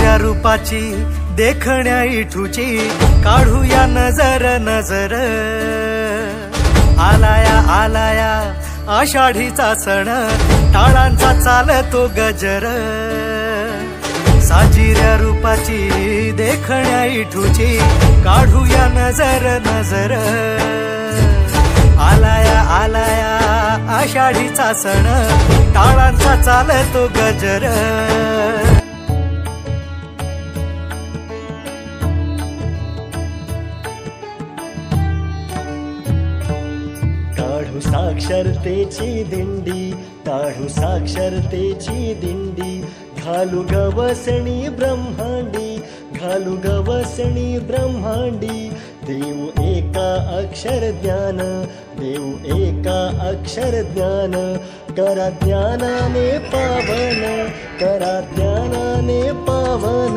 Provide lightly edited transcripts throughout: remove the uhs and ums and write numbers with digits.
साजिऱ्या रूपाची देखण्या इठूची काढूया नजर नजर। आलाया आलाया आषाढीचा सण टाळांचा चालतो गजर। साजिऱ्या रूपाची देखण्या इठूची काढूया नजर नजर। आलाया आलाया आषाढीचा सण टाळांचा चालतो गजर। काढू साक्षरतेची दिंडी, काढू साक्षरतेची दिंडी, घालू गवसणी ब्रह्मांडी, घालू गवसणी ब्रह्मांडी। देऊ एका अक्षर ज्ञान, देऊ एका अक्षर ज्ञान, करा ज्ञानाने पावन, करा ज्ञानाने पावन।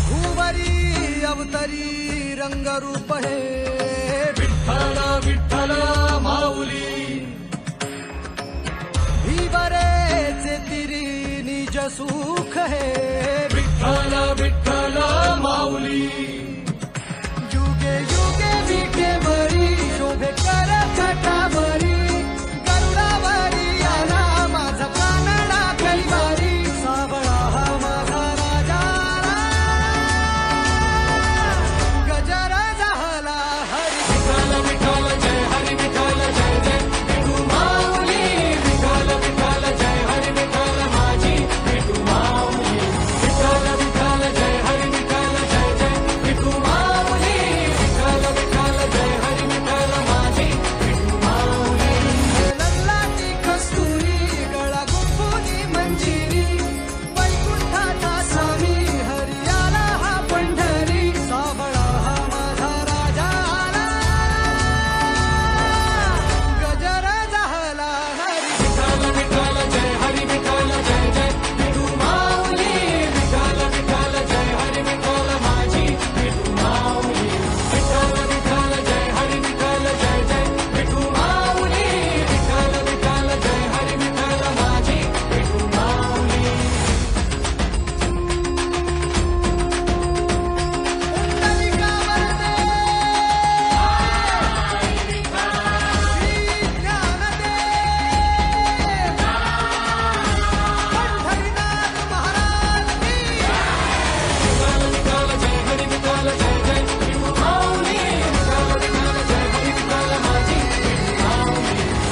भुवरी अवतरी रंगरूप हे विठ्ठल विठ्ठल माऊली। भीवरेचे तिरी निज सुख हे विठ्ठल विठ्ठल माऊली।